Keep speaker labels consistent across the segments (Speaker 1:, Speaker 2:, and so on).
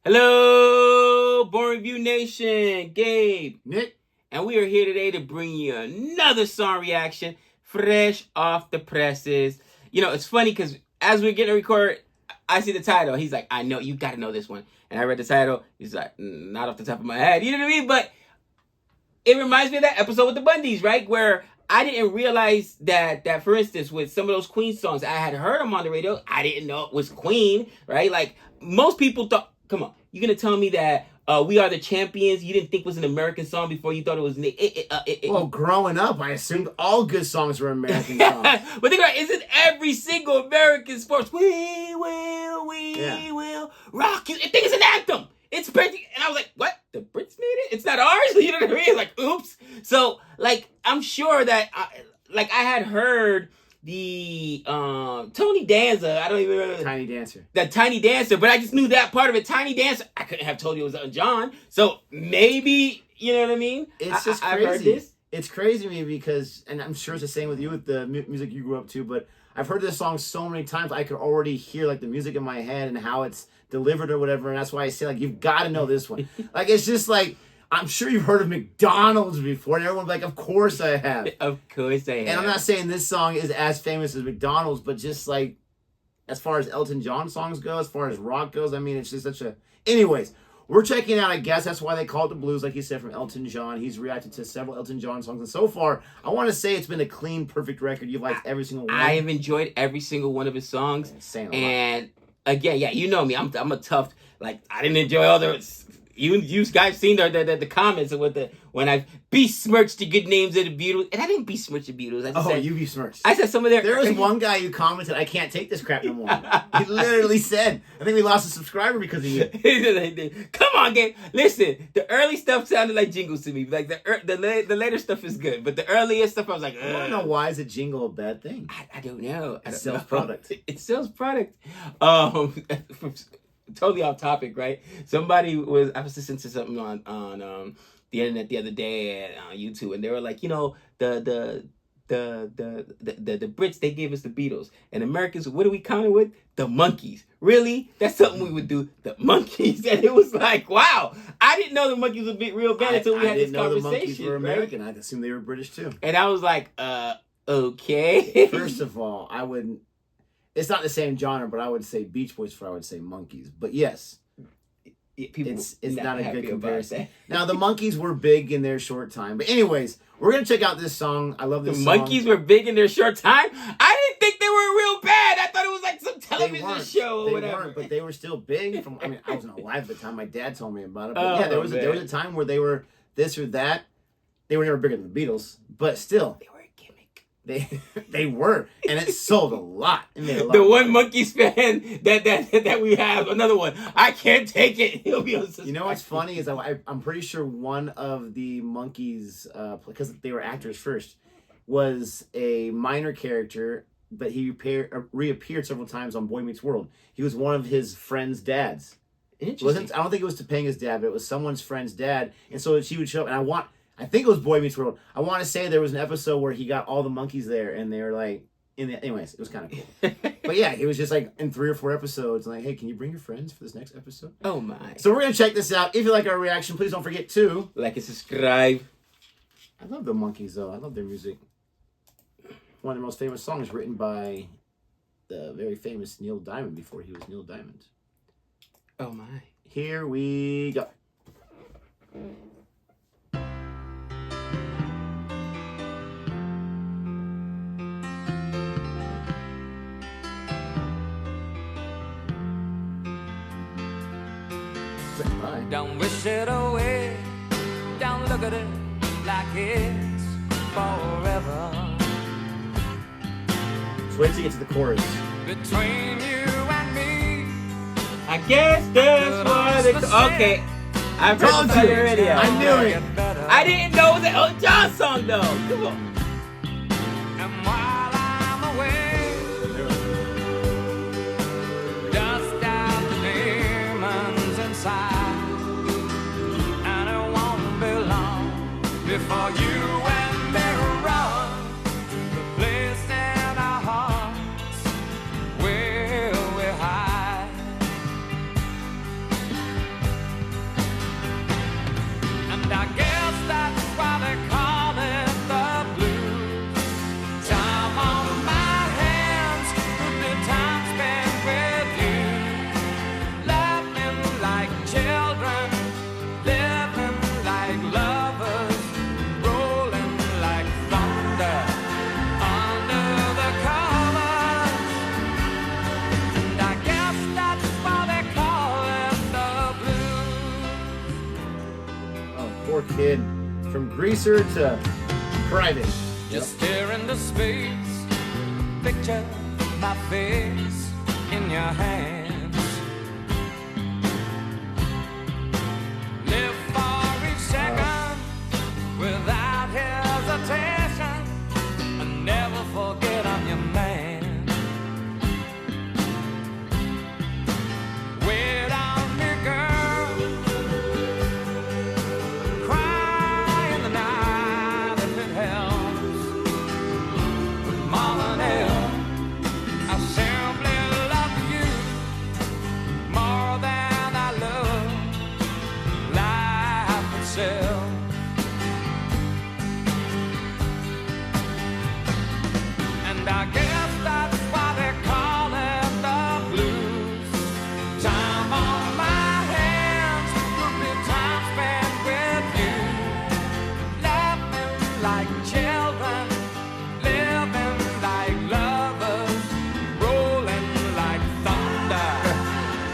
Speaker 1: Hello, Boring Review Nation, Gabe,
Speaker 2: Nick,
Speaker 1: and we are here today to bring you another song reaction, fresh off the presses. You know, it's funny because as we're getting to record, I see the title. He's like, I know, you got to know this one. And I read the title. He's like, not off the top of my head. You know what I mean? But it reminds me of that episode with the Bundys, right? Where I didn't realize that for instance, with some of those Queen songs, I had heard them on the radio. I didn't know it was Queen, right? Like, most people thought, come on, you're going to tell me that We Are the Champions, you didn't think was an American song before you thought it was...
Speaker 2: Well, growing up, I assumed all good songs were American songs.
Speaker 1: But think about it, isn't every single American sports, we will rock you. I think it's an anthem. It's pretty, and I was like, what? The Brits made it? It's not ours? You know what I mean? Like, oops. So, like, I'm sure that, I had heard the Tony Danza. I don't even remember.
Speaker 2: Tiny Dancer.
Speaker 1: The Tiny Dancer, but I just knew that part of it. Tiny Dancer. I couldn't have told you it was Elton John. So, maybe, you know what I mean?
Speaker 2: It's just crazy.
Speaker 1: I've heard this.
Speaker 2: It's crazy to me because, and I'm sure it's the same with you with the music you grew up to, but I've heard this song so many times, I could already hear, like, the music in my head and how it's delivered or whatever, and that's why I say, like, you've got to know this one. Like, it's just like, I'm sure you've heard of McDonald's before, and everyone's like, of course I have.
Speaker 1: Of course I have.
Speaker 2: And I'm not saying this song is as famous as McDonald's, but just, like, as far as Elton John songs go, as far as rock goes, I mean, it's just such a... Anyways, we're checking out, I guess that's why they call it the blues, like you said, from Elton John. He's reacted to several Elton John songs, and so far, I want to say it's been a clean, perfect record. You've liked every single one.
Speaker 1: I have enjoyed every single one of his songs. And again, yeah, you know me. I'm a tough. Like, I didn't enjoy all the. You guys seen the comments with when I besmirched the good names of the Beatles, and I didn't besmirch the Beatles. I just said,
Speaker 2: you besmirched.
Speaker 1: I said some of their.
Speaker 2: There was one guy who commented, "I can't take this crap no more." He literally said, "I think we lost a subscriber because of you."
Speaker 1: Come on, Gabe. Listen, the early stuff sounded like jingles to me. Like the later stuff is good, but the earlier stuff, I was like,
Speaker 2: I don't know, why is a jingle a bad thing?
Speaker 1: I don't know.
Speaker 2: It sells product.
Speaker 1: It sells product. Totally off topic, right? I was listening to something on the internet the other day on YouTube, and they were like, you know, the Brits, they gave us the Beatles, and Americans, what do we counter with? The Monkees. Really? That's something we would do. The Monkees. And it was like, wow, I didn't know the Monkees would be real bad until we had this conversation. I didn't know the Monkees were American.
Speaker 2: Right? I assumed they were British too.
Speaker 1: And I was like, okay.
Speaker 2: First of all, I wouldn't. It's not the same genre, but I would say Beach Boys before I would say Monkees. But yes, it's not a good comparison. Now, the Monkees were big in their short time. But anyways, we're going to check out this song. I love this song.
Speaker 1: The Monkees were big in their short time? I didn't think they were real bad. I thought it was like some television show or whatever.
Speaker 2: They weren't, but they were still big. I mean, I wasn't alive at the time. My dad told me about it. But yeah, there was a time where they were this or that. They were never bigger than the Beatles, but still. They were, and it sold a lot.
Speaker 1: The one Monkees fan that we have, another one, I can't take it. He'll be on suspension.
Speaker 2: You know what's funny is I'm pretty sure one of the Monkees, because they were actors first, was a minor character, but he reappeared several times on Boy Meets World. He was one of his friend's dads.
Speaker 1: Interesting.
Speaker 2: I don't think it was Topanga's dad, but it was someone's friend's dad, and so she would show up, and I think it was Boy Meets World. I want to say there was an episode where he got all the monkeys there, and they were like, anyways, it was kind of cool. But yeah, he was just like in 3 or 4 episodes, like, hey, can you bring your friends for this next episode?
Speaker 1: Oh my.
Speaker 2: So we're going to check this out. If you like our reaction, please don't forget to
Speaker 1: like and subscribe.
Speaker 2: I love the Monkees, though. I love their music. One of the most famous songs written by the very famous Neil Diamond before he was Neil Diamond.
Speaker 1: Oh my.
Speaker 2: Here we go.
Speaker 3: Don't wish it away. Don't look at it like it's forever.
Speaker 2: Just wait till you get to the chorus.
Speaker 3: Between you and me,
Speaker 1: I guess that's what it's... Okay. I've heard this on the radio.
Speaker 2: I knew it.
Speaker 1: I didn't know it was an Elton John song, though. Come on.
Speaker 3: And while I'm away, dust out the demons inside. Before you and me run to the place in our hearts where we hide. I guess that's why they call it the blues. Time on my hands could be time spent with you, laughing like children, living like lovers, rolling like thunder under the covers. And I guess that's why they call it the blues.
Speaker 2: Oh, poor kid. From greaser to private.
Speaker 3: Just stare into space, picture my face in your hands. Live for each second without hesitation, and never forget I'm your man. Wait on me, girl. Cry in the night if it helps. Mama and El, I simply love you more than I love life itself. And I guess that's why they call it the blues. Time on my hands could be time spent with you, laughing like children, living like lovers, rolling like thunder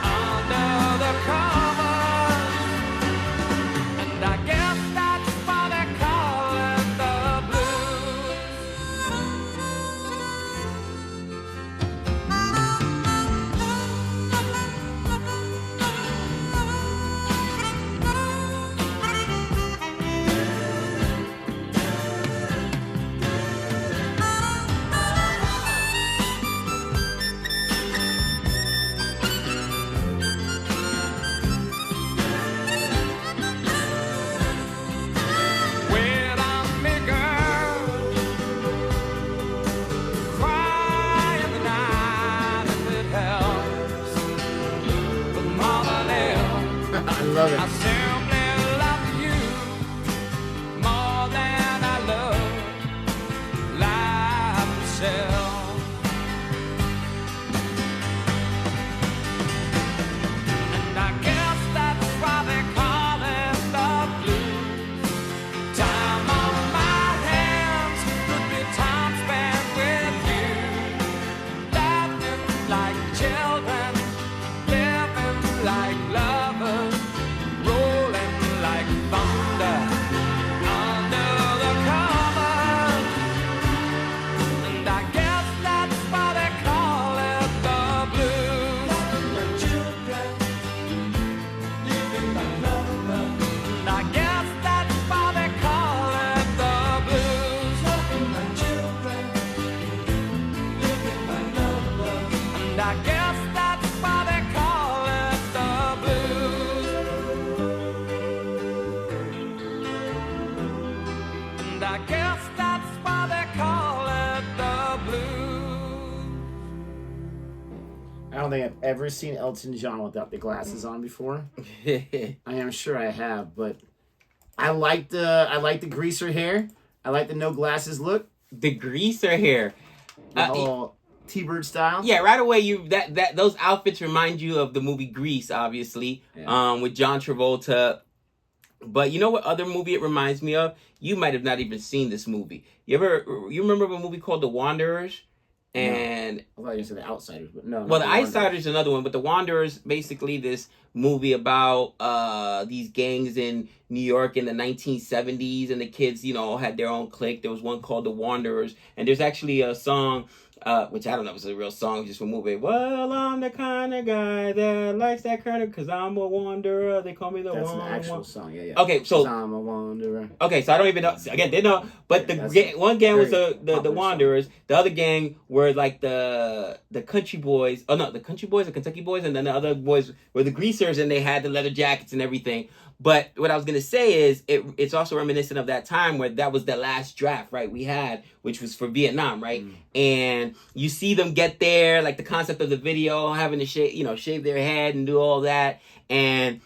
Speaker 3: under the covers. And I guess that's why they call it the blues. Wait on me, girl. Cry in the night if it helps. But Mama and El,
Speaker 2: I love
Speaker 3: I
Speaker 2: it.
Speaker 3: simply love you more than I love life itself. And I guess that's why they call it the blues. Time on my hands could be time spent with you, laughing like children, living like lovers, rolling like thunder under the covers. And I guess that's why they call it the blues. Like children, living like lovers. And I guess that's why they call it the blues. Like children, living like lovers. And I guess that's why they call it the blues. And I guess that's why they call it the blues.
Speaker 2: I don't think I've ever seen Elton John without the glasses on before. I am sure I have, but I like the greaser hair. I like the no glasses look.
Speaker 1: The greaser hair.
Speaker 2: The whole T-Bird style.
Speaker 1: Yeah, right away that those outfits remind you of the movie Grease, obviously,
Speaker 2: Yeah.
Speaker 1: with John Travolta. But you know what other movie it reminds me of? You might have not even seen this movie. You remember a movie called The Wanderers? And
Speaker 2: I thought you said The Outsiders, but no.
Speaker 1: well, The
Speaker 2: Wanderers.
Speaker 1: Outsiders is another one, but The Wanderers, basically this movie about these gangs in New York in the 1970s, and the kids, all had their own clique. There was one called The Wanderers, and there's actually a song, which I don't know if it's a real song, just a movie. Well, I'm the kind of guy that likes that kind of, because I'm a wanderer. They call me the
Speaker 2: That's an
Speaker 1: wanderer.
Speaker 2: actual song, yeah.
Speaker 1: Okay, so
Speaker 2: 'Cause I'm a wanderer.
Speaker 1: okay, so I don't even know. Again, they know, but one gang was the Wanderers. The other gang were like the Country Boys. Oh no, the Country Boys, the Kentucky Boys, and then the other boys were the Greasers, and they had the leather jackets and everything. But what I was gonna say is, it's also reminiscent of that time where that was the last draft, right? We had, which was for Vietnam, right? And you see them get there, like the concept of the video, having to shave their head and do all that, and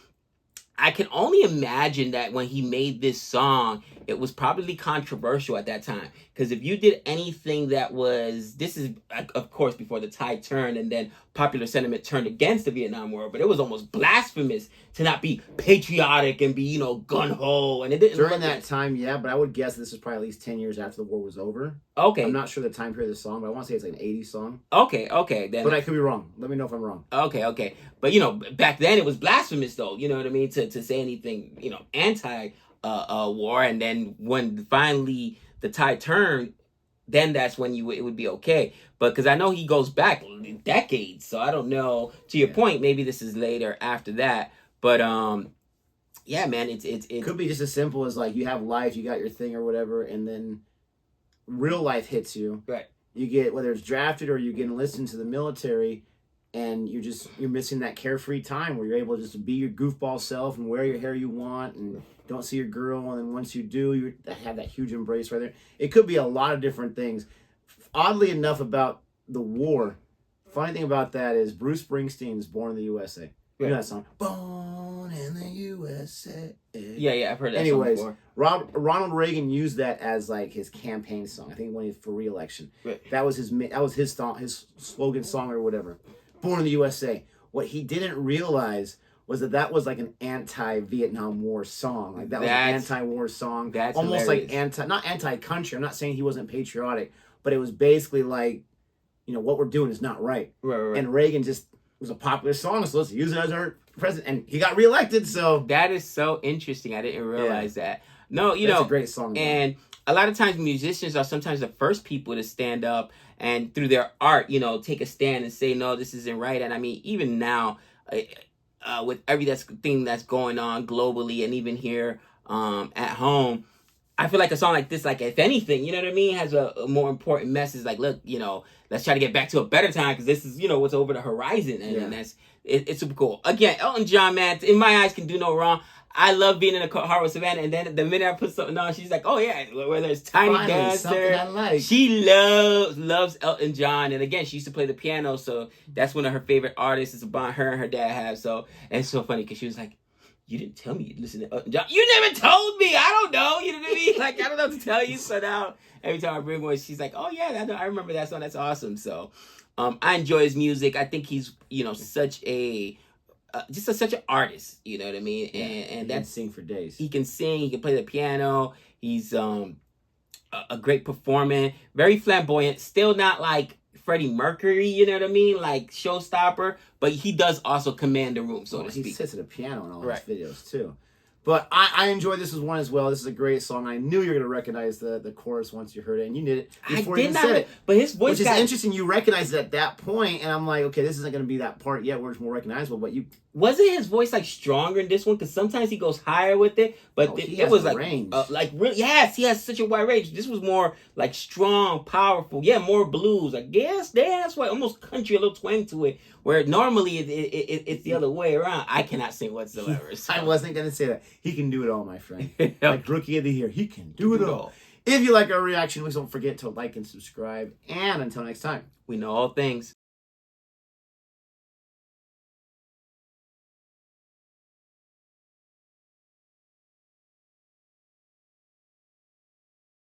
Speaker 1: I can only imagine that when he made this song, it was probably controversial at that time. Because if you did anything that was, this is, of course, before the tide turned and then popular sentiment turned against the Vietnam War, but it was almost blasphemous to not be patriotic and be, gun-ho. And it didn't
Speaker 2: During that time, yeah, but I would guess this was probably at least 10 years after the war was over.
Speaker 1: Okay.
Speaker 2: I'm not sure the time period of the song, but I want to say it's like an 80s song.
Speaker 1: Okay. Then,
Speaker 2: but I could be wrong. Let me know if I'm wrong.
Speaker 1: Okay. But, back then it was blasphemous, though. You know what I mean? To say anything, anti-war. And then when finally the tide turned, then that's when it would be okay. But because I know he goes back decades, so I don't know. To your point, maybe this is later after that. But yeah, man, it
Speaker 2: could be just as simple as like you have life, you got your thing or whatever, and then real life hits you.
Speaker 1: Right.
Speaker 2: You get, whether it's drafted or you get enlisted into the military, and you're missing that carefree time where you're able just to be your goofball self and wear your hair you want and don't see your girl, and then once you do, you have that huge embrace right there. It could be a lot of different things. Oddly enough, about the war, funny thing about that is Bruce Springsteen's "Born in the USA." You know that song? Born in the USA.
Speaker 1: Yeah, I've heard that
Speaker 2: Anyways,
Speaker 1: song before.
Speaker 2: Ronald Reagan used that as like his campaign song. I think when he for re-election.
Speaker 1: Right.
Speaker 2: That was his song, his slogan song or whatever. Born in the USA. What he didn't realize was that was like an anti-Vietnam War song. Like that was an anti-war song.
Speaker 1: That's
Speaker 2: almost
Speaker 1: hilarious.
Speaker 2: like not anti-country. I'm not saying he wasn't patriotic, but it was basically like, what we're doing is not right.
Speaker 1: Right.
Speaker 2: And Reagan just was a popular song, so let's use it as our president. And he got reelected, so
Speaker 1: that is so interesting. I didn't realize that. No,
Speaker 2: That's a great song.
Speaker 1: And a lot of times musicians are sometimes the first people to stand up and through their art, take a stand and say, no, this isn't right. And I mean, even now, with everything that's going on globally and even here at home, I feel like a song like this, like if anything, you know what I mean, has a more important message. Like, look, let's try to get back to a better time because this is, what's over the horizon, and that's it's super cool. Again, Elton John, man, in my eyes, can do no wrong. I love being in a car with Savannah, and then the minute I put something on, she's like, "Oh yeah," whether it's Tiny Dancer,
Speaker 2: I like.
Speaker 1: she loves Elton John, and again, she used to play the piano, so that's one of her favorite artists. Is about her and her dad have. So, and it's so funny because she was like, "You didn't tell me you listened to Elton John. You never told me. I don't know. You know what I mean? Like I don't know what to tell you." So now every time I bring one, she's like, "Oh yeah, I remember that song. That's awesome." So, I enjoy his music. I think he's such a such an artist, you know what I mean? And
Speaker 2: he can sing for days.
Speaker 1: He can sing, he can play the piano. He's a great performer, very flamboyant, still not like Freddie Mercury, you know what I mean? Like showstopper, but he does also command the room, so to speak.
Speaker 2: He sits at a piano in all his videos too. But I enjoyed this one as well. This is a great song. I knew you were going to recognize the chorus once you heard it, and you did it before you even said it.
Speaker 1: But his voice,
Speaker 2: which is interesting. You recognized it at that point, and I'm like, okay, this isn't going to be that part yet where it's more recognizable. But
Speaker 1: wasn't his voice like stronger in this one? Because sometimes he goes higher with it, but it was like
Speaker 2: range.
Speaker 1: Really, yes, he has such a wide range. This was more like strong, powerful. Yeah, more blues. I guess that's why almost country, a little twang to it. Where normally it's the other way around. I cannot sing whatsoever. So.
Speaker 2: I wasn't going to say that. He can do it all, my friend. Like Rookie of the Year. He can do it all. If you like our reaction, please don't forget to like and subscribe. And until next time,
Speaker 1: we know all things.